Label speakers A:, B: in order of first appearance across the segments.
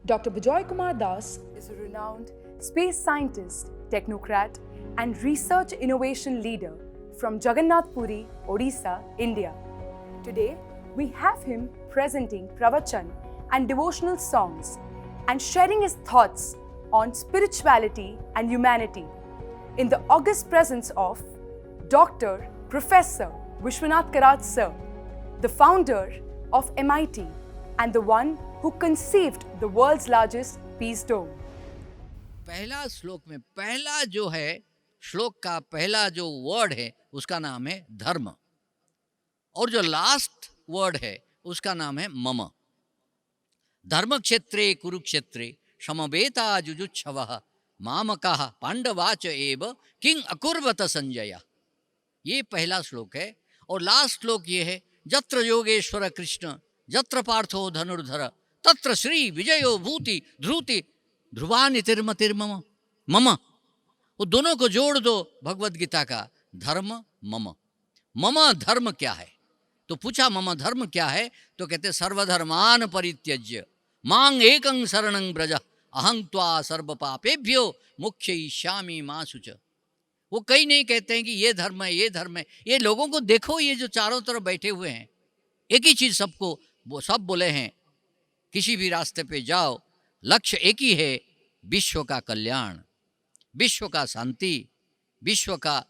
A: Dr. Bijoy Kumar Das is a renowned space scientist, technocrat, and research innovation leader from Jagannath Puri, Odisha, India. Today, we have him presenting pravachan and devotional songs and sharing his thoughts on spirituality and humanity in the august presence of Dr. Professor Vishwanath Karat Sir, the founder of MIT and the one who conceived the world's largest peace dome.
B: पहला श्लोक में पहला जो है श्लोक का पहला जो वर्ड है उसका नाम है धर्म और जो लास्ट वर्ड है उसका नाम है मम। धर्म क्षेत्रे कुरुक्षेत्रे समवेता जुजुच्छवः मामकाः पांडवाच एव किंग अकुर्वत संजय। ये पहला श्लोक है और लास्ट श्लोक ये है जत्र योगेश्वर कृष्ण जत्र पार्थो धनुर्धर तत्र श्री विजयो भूति ध्रुति ध्रुवानितिर्मतिर्मम मम। वो दोनों को जोड़ दो भगवद गीता का धर्म मम। मम धर्म क्या है? तो पूछा मम धर्म क्या है? तो कहते सर्वधर्मान परित्यज्य मांग एकं शरणं ब्रज अहं त्वा सर्व पापेभ्यो मोक्षयिष्यामि मा शुच। वो कई नहीं कहते हैं कि ये धर्म है ये धर्म है। ये लोगों को देखो, ये जो चारों तरफ बैठे हुए हैं एक ही चीज सबको वो सब बोले हैं, किसी भी रास्ते पे जाओ लक्ष्य एक ही है, विश्व का कल्याण, विश्व का शांति, विश्व का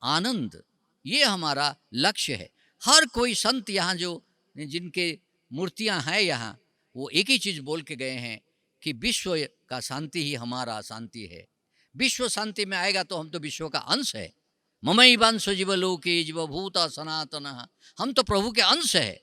B: आनंद, ये हमारा लक्ष्य है। हर कोई संत यहाँ जो जिनके मूर्तियाँ हैं यहाँ वो एक ही चीज़ बोल के गए हैं कि विश्व का शांति ही हमारा शांति है। विश्व शांति में आएगा तो हम तो विश्व का अंश है। ममैवांश जीवलोके जीवभूता सनातनः, हम तो प्रभु के अंश है।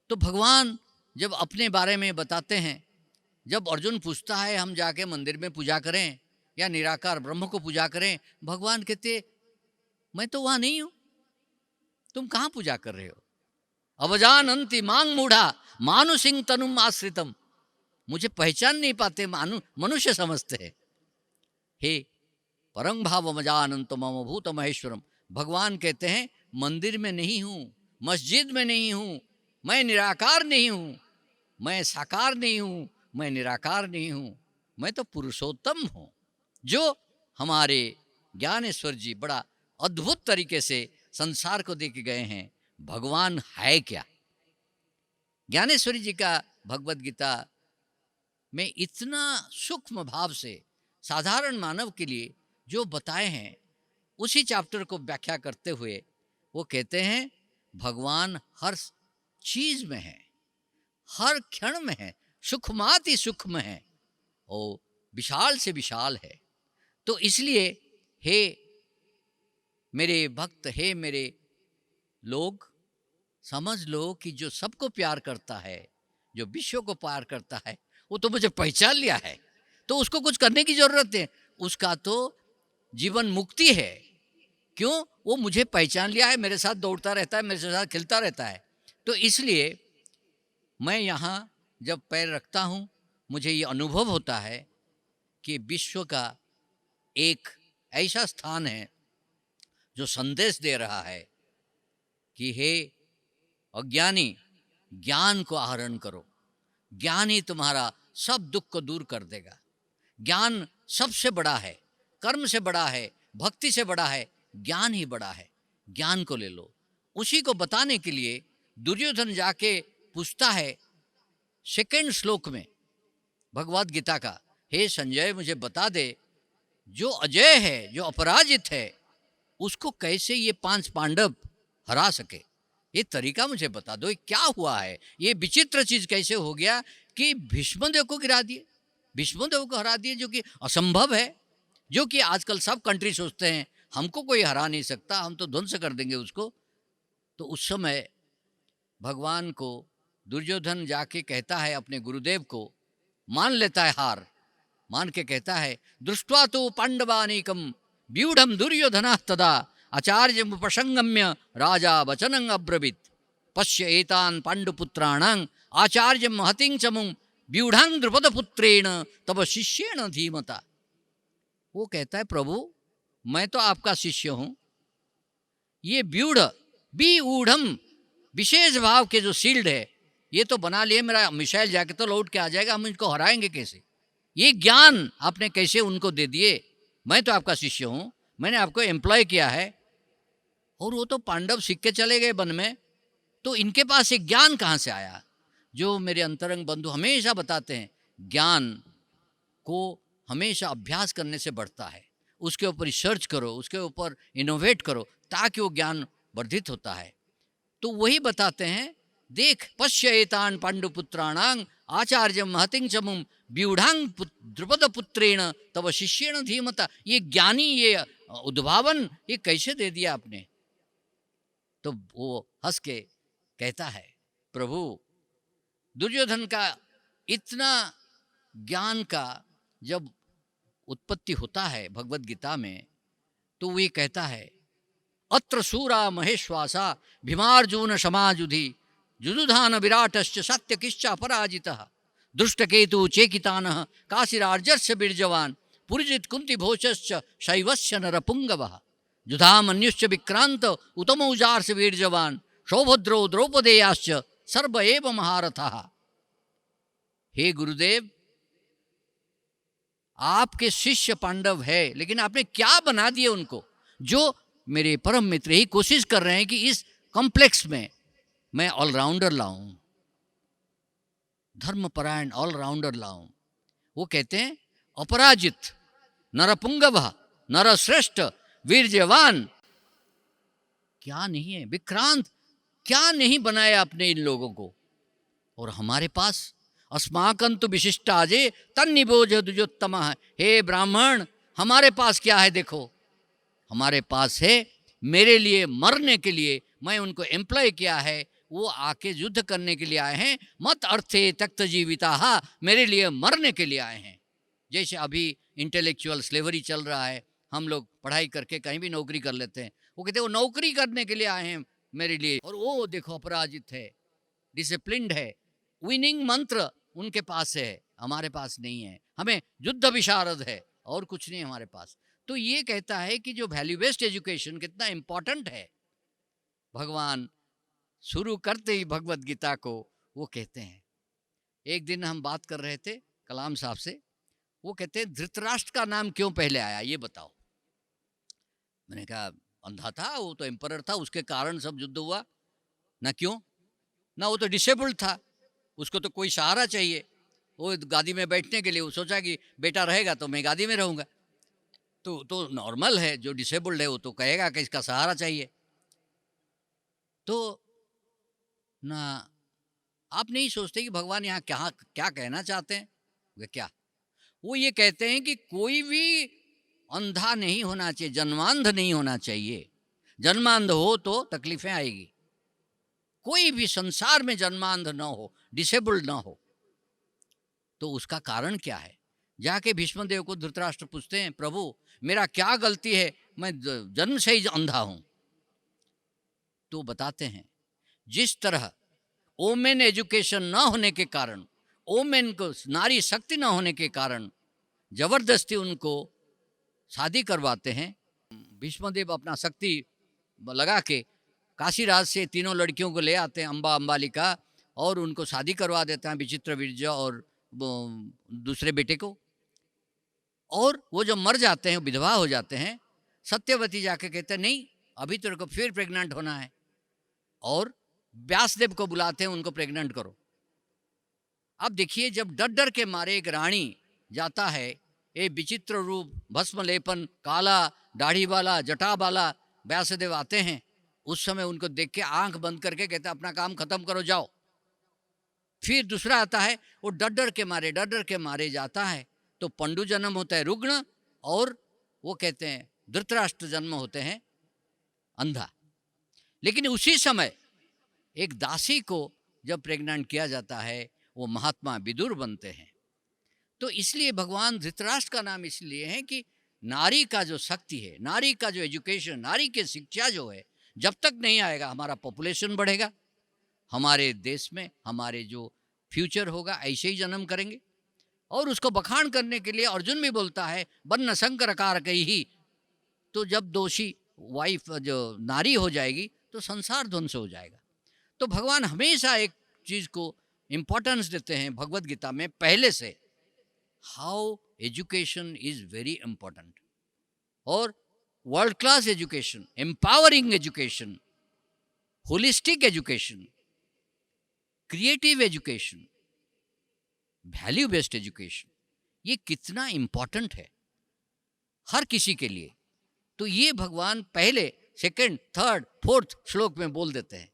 B: तो भगवान जब अपने बारे में बताते हैं, जब अर्जुन पूछता है हम जाके मंदिर में पूजा करें या निराकार ब्रह्म को पूजा करें, भगवान कहते मैं तो वहाँ नहीं हूँ, तुम कहाँ पूजा कर रहे हो? अवजानन्ति मांग मूढ़ा मानुषिं तनुम आश्रितम, मुझे पहचान नहीं पाते, मनुष्य समझते हैं। हे परम भाव मजानंत मम भूत महेश्वरम, भगवान कहते हैं मंदिर में नहीं हूँ, मस्जिद में नहीं हूँ, मैं निराकार नहीं हूँ, मैं साकार नहीं हूँ, मैं निराकार नहीं हूँ, मैं तो पुरुषोत्तम हूँ। जो हमारे ज्ञानेश्वर जी बड़ा अद्भुत तरीके से संसार को देके गए हैं, भगवान है क्या। ज्ञानेश्वरी जी का भगवद गीता में इतना सूक्ष्म भाव से साधारण मानव के लिए जो बताए हैं, उसी चैप्टर को व्याख्या करते हुए वो कहते हैं भगवान हर चीज में है, हर क्षण में है, सूक्ष्माति सूक्ष्म है, और विशाल से विशाल है। तो इसलिए हे मेरे भक्त, हे मेरे लोग, समझ लो कि जो सबको प्यार करता है, जो विश्व को प्यार करता है, वो तो मुझे पहचान लिया है, तो उसको कुछ करने की जरूरत है, उसका तो जीवन मुक्ति है। क्यों? वो मुझे पहचान लिया है, मेरे साथ दौड़ता रहता है, मेरे साथ खेलता रहता है। तो इसलिए मैं यहाँ जब पैर रखता हूँ मुझे ये अनुभव होता है कि विश्व का एक ऐसा स्थान है जो संदेश दे रहा है कि हे अज्ञानी, ज्ञान को आहरण करो, ज्ञान ही तुम्हारा सब दुख को दूर कर देगा। ज्ञान सबसे बड़ा है, कर्म से बड़ा है, भक्ति से बड़ा है, ज्ञान ही बड़ा है, ज्ञान को ले लो। उसी को बताने के लिए दुर्योधन जाके पूछता है सेकेंड श्लोक में भगवद गीता का, हे संजय मुझे बता दे, जो अजय है, जो अपराजित है, उसको कैसे ये 5 पांडव हरा सके, ये तरीका मुझे बता दो। ये क्या हुआ है, ये विचित्र चीज कैसे हो गया कि भीष्मदेव को गिरा दिए, भीष्मदेव को हरा दिए, जो कि असंभव है, जो कि आजकल सब कंट्री सोचते हैं हमको कोई हरा नहीं सकता, हम तो ध्वंस कर देंगे उसको। तो उस समय भगवान को दुर्योधन जाके कहता है अपने गुरुदेव को, मान लेता है हार, मान के कहता है दृष्ट्वा तो पांडवानीकम व्यूढ़ दुर्योधन तदा आचार्य उपसंगम्य राजा वचनं अब्रवीत पश्य एतान पांडुपुत्राणां आचार्य महतिं चमुं व्यूढ़ं द्रुपदपुत्रेण तब शिष्येण धीमता। वो कहता है प्रभु मैं तो आपका शिष्य हूँ, ये व्यूढ़ बी ऊढ़म विशेष भाव के जो शील्ड है ये तो बना लिए, मेरा मिसाइल जाके तो लौट के आ जाएगा, हम इनको हराएंगे कैसे? ये ज्ञान आपने कैसे उनको दे दिए? मैं तो आपका शिष्य हूँ, मैंने आपको एम्प्लॉय किया है, और वो तो पांडव सीख के चले गए वन में, तो इनके पास एक ज्ञान कहाँ से आया? जो मेरे अंतरंग बंधु हमेशा बताते हैं, ज्ञान को हमेशा अभ्यास करने से बढ़ता है, उसके ऊपर रिसर्च करो, उसके ऊपर इनोवेट करो, ताकि वो ज्ञान वर्धित होता है। तो वही बताते हैं, देख पश्य एतान पांडुपुत्राणां आचार्य महतिं चमुम व्यूढ़ांग द्रुपद पुत्रेण तब शिष्येण धीमता। ये ज्ञानी, ये उद्भावन, ये कैसे दे दिया आपने? तो वो हंस के कहता है, प्रभु दुर्योधन का इतना ज्ञान का जब उत्पत्ति होता है भगवत गीता में, तो वो ये कहता है, अत्र सूरा महेश्वासा भीमार्जुन समाजुधि जुजुधान विराटश्च सत्यकिश्च अपराजितः दुष्टकेतु चेकितानः काशिरार्जस्य बीर्जवान् पुरिजित कुंती भोजश्च शैवस्य नरपुंगवः जुधामन्युश्च विक्रांत उत्तमौजार्ष वीर्जवान् सौभद्रो द्रौपदेयाश्च सर्व एव महारथः। हे गुरुदेव, आपके शिष्य पांडव है, लेकिन आपने क्या बना दिए उनको? जो मेरे परम मित्र ही कोशिश कर रहे हैं कि इस कॉम्प्लेक्स में मैं ऑलराउंडर लाऊं, धर्मपरायण ऑलराउंडर लाऊं। वो कहते हैं अपराजित, नरपुंगव, नरश्रेष्ठ, वीरजवान, क्या नहीं है, विक्रांत, क्या नहीं बनाया आपने इन लोगों को? और हमारे पास अस्माकंतु विशिष्टाजे तन्निबोज दुजोत्तम। हे ब्राह्मण, हमारे पास क्या है? देखो, हमारे पास है मेरे लिए मरने के लिए, मैं उनको एम्प्लॉय किया है, वो आके युद्ध करने के लिए आए हैं। मत अर्थे तक्त जीविता, मेरे लिए मरने के लिए आए हैं। जैसे अभी इंटेलेक्चुअल स्लेवरी चल रहा है, हम लोग पढ़ाई करके कहीं भी नौकरी कर लेते हैं, वो कहते हैं वो नौकरी करने के लिए आए हैं मेरे लिए। और वो देखो अपराजित है, डिसिप्लिन्ड है, विनिंग मंत्र उनके पास है, हमारे पास नहीं है। हमें युद्ध विशारद है और कुछ नहीं हमारे पास। तो ये कहता है कि जो वैल्यू बेस्ड एजुकेशन कितना इंपॉर्टेंट है। भगवान शुरू करते ही भगवत गीता को वो कहते हैं, एक दिन हम बात कर रहे थे कलाम साहब से, वो कहते हैं धृतराष्ट्र का नाम क्यों पहले आया ये बताओ। मैंने कहा अंधा था, वो तो एम्परर था, उसके कारण सब युद्ध हुआ ना। क्यों ना? वो तो डिसेबल्ड था, उसको तो कोई सहारा चाहिए। वो गादी में बैठने के लिए वो सोचा कि बेटा रहेगा तो मैं गादी में रहूँगा। तो नॉर्मल है, जो डिसेबल्ड है वो तो कहेगा कि इसका सहारा चाहिए। तो ना आप नहीं सोचते कि भगवान यहाँ क्या कहना चाहते हैं? क्या वो ये कहते हैं कि कोई भी अंधा नहीं होना चाहिए, जन्मांध नहीं होना चाहिए। जन्मांध हो तो तकलीफें आएगी। कोई भी संसार में जन्मांध न हो, डिसेबल्ड न हो। तो उसका कारण क्या है? जाके भीष्मदेव को धृतराष्ट्र पूछते हैं, प्रभु मेरा क्या गलती है, मैं जन्म से ही अंधा हूं। तो बताते हैं, जिस तरह ओमेन एजुकेशन न होने के कारण, ओमेन को नारी शक्ति न होने के कारण जबरदस्ती उनको शादी करवाते हैं। भीष्मदेव अपना शक्ति लगा के काशीराज से तीनों लड़कियों को ले आते हैं, अंबा अंबालिका, और उनको शादी करवा देते हैं, विचित्र वीर्य और दूसरे बेटे को। और वो जब मर जाते हैं, विधवा हो जाते हैं, सत्यवती जाके कहते हैं नहीं अभी तेरे को फिर प्रेग्नेंट होना है, और व्यासदेव को बुलाते हैं, उनको प्रेग्नेंट करो। अब देखिए, जब डर डर के मारे एक रानी जाता है, एक विचित्र रूप, भस्म लेपन, काला दाढ़ी वाला, जटा वाला व्यासदेव आते हैं, उस समय उनको देख के आंख बंद करके कहते हैं अपना काम खत्म करो जाओ। फिर दूसरा आता है, वो डर डर के मारे जाता है, तो पंडु जन्म होता है रुग्ण, और वो कहते हैं धृतराष्ट्र जन्म होते हैं अंधा। लेकिन उसी समय एक दासी को जब प्रेग्नेंट किया जाता है, वो महात्मा विदुर बनते हैं। तो इसलिए भगवान धृतराष्ट्र का नाम इसलिए है कि नारी का जो शक्ति है, नारी का जो एजुकेशन, नारी की शिक्षा जो है, जब तक नहीं आएगा हमारा पॉपुलेशन बढ़ेगा, हमारे देश में हमारे जो फ्यूचर होगा ऐसे ही जन्म करेंगे। और उसको बखान करने के लिए अर्जुन भी बोलता है वन्न शंकर कार कही ही। तो जब दोषी वाइफ जो नारी हो जाएगी तो संसार ध्वंस हो जाएगा। तो भगवान हमेशा एक चीज को इंपॉर्टेंस देते हैं भगवत गीता में पहले से। How education is very important, और world class education, empowering education, holistic education, creative education, value based education, ये कितना इंपॉर्टेंट है हर किसी के लिए। तो ये भगवान पहले, सेकंड, थर्ड, फोर्थ श्लोक में बोल देते हैं।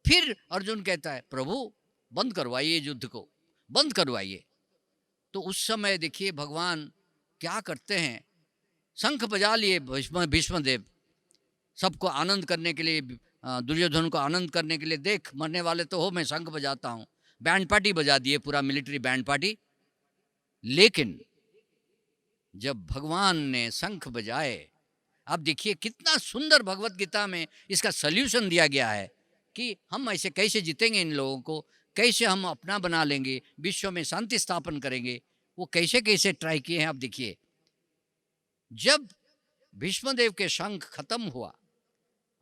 B: फिर अर्जुन कहता है प्रभु बंद करवाइए युद्ध को, बंद करवाइए। तो उस समय देखिए भगवान क्या करते हैं, शंख बजा लिए भीष्मदेव, सबको आनंद करने के लिए, दुर्योधन को आनंद करने के लिए, देख मरने वाले तो हो, मैं शंख बजाता हूँ। बैंड पार्टी बजा दिए, पूरा मिलिट्री बैंड पार्टी। लेकिन जब भगवान ने शंख बजाए, आप देखिए कितना सुंदर भगवत गीता में इसका सल्यूशन दिया गया है कि हम ऐसे कैसे जीतेंगे, इन लोगों को कैसे हम अपना बना लेंगे, विश्व में शांति स्थापन करेंगे। वो कैसे कैसे ट्राई किए हैं आप देखिए। जब भीष्मदेव के शंख खत्म हुआ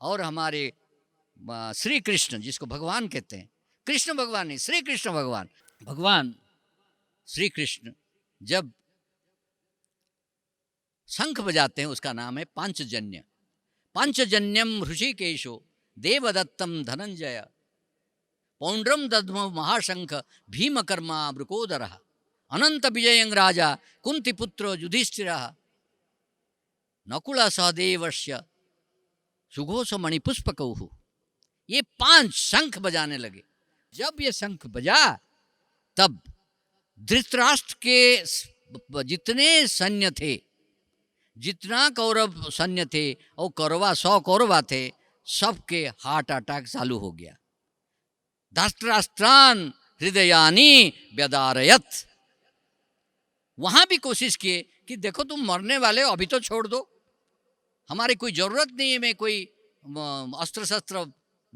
B: और हमारे श्री कृष्ण, जिसको भगवान कहते हैं, कृष्ण भगवान नहीं, श्री कृष्ण भगवान, भगवान श्री कृष्ण जब शंख बजाते हैं उसका नाम है पांचजन्य। पांचजन्यम ऋषिकेशो देवदत्तम धनंजय पौंड्रम दद्म महाशंख भीमकर्मा वृकोदर अनंत विजयं राजा कुंतीपुत्र युधिष्ठिर नकुल सहदेवस्य सुघोष मणिपुष्पकौ। ये 5 शंख बजाने लगे। जब ये शंख बजा तब धृतराष्ट्र के जितने सैन्य थे, जितना कौरव सैन्य थे, और कौरवा 100 कौरवा थे, सबके हार्ट अटैक चालू हो गया। धृतराष्ट्रान हृदयानि व्यदारयत। वहां भी कोशिश किए कि देखो तुम मरने वाले हो, अभी तो छोड़ दो, हमारी कोई जरूरत नहीं है, मैं कोई अस्त्र शस्त्र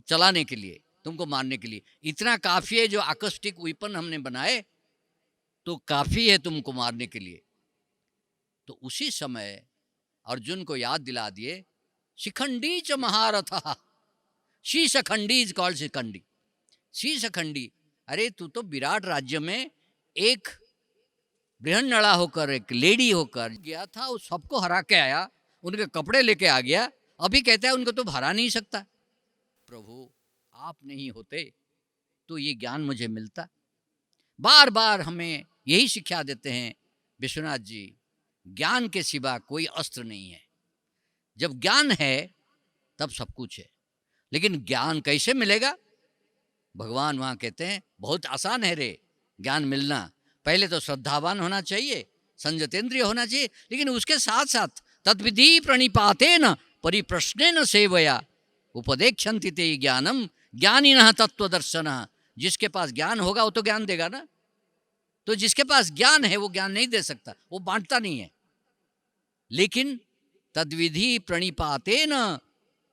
B: चलाने के लिए, तुमको मारने के लिए इतना काफी है, जो आकस्टिक वेपन हमने बनाए तो काफी है तुमको मारने के लिए। तो उसी समय अर्जुन को याद दिला दिए, शिखंडी च महारथ, शीशखंडी इज कॉल्ड शिखंडी। शीशखंडी, अरे तू तो विराट राज्य में एक बृहन्नला होकर, एक लेडी होकर गया था, उस सबको हरा के आया, उनके कपड़े लेके आ गया, अभी कहता है उनको तो हरा नहीं सकता। प्रभु आप नहीं होते तो ये ज्ञान मुझे मिलता। बार बार हमें यही शिक्षा देते हैं विश्वनाथ जी, ज्ञान के सिवा कोई अस्त्र नहीं है। जब ज्ञान है तब सब कुछ है। लेकिन ज्ञान कैसे मिलेगा? भगवान वहाँ कहते हैं बहुत आसान है रे ज्ञान मिलना। पहले तो श्रद्धावान होना चाहिए, संयतेंद्रिय होना चाहिए, लेकिन उसके साथ साथ तद्विधि प्रणिपातेन परिप्रश्नेन सेवया उपदेक्षन्ति ते ज्ञानम ज्ञानिनः तत्वदर्शनः। जिसके पास ज्ञान होगा वो तो ज्ञान देगा ना। तो जिसके पास ज्ञान है वो ज्ञान नहीं दे सकता, वो बांटता नहीं है। लेकिन तद्विधि प्रणिपातेन,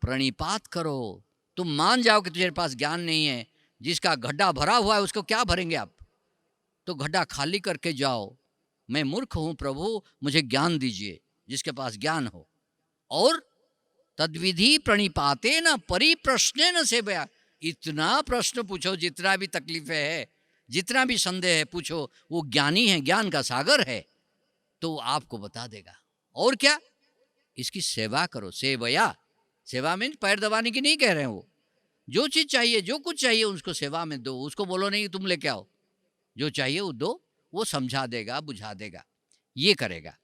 B: प्रणिपात करो। तुम मान जाओ कि तुम्हारे पास ज्ञान नहीं है, जिसका गड्ढा भरा हुआ है उसको क्या भरेंगे आप? तो गड्ढा खाली करके जाओ, मैं मूर्ख हूं प्रभु मुझे ज्ञान दीजिए, जिसके पास ज्ञान हो। और तद्विधि प्रणिपातेन परिप्रश्नेन सेवया, इतना प्रश्न पूछो, जितना भी तकलीफें है, जितना भी संदेह है पूछो, वो ज्ञानी है, ज्ञान का सागर है, तो आपको बता देगा। और क्या? इसकी सेवा करो। सेवया, सेवा में पैर दबाने की नहीं कह रहे हैं। वो जो चीज़ चाहिए, जो कुछ चाहिए उसको सेवा में दो। उसको बोलो नहीं तुम लेके आओ, जो चाहिए वो दो, वो समझा देगा, बुझा देगा, ये करेगा।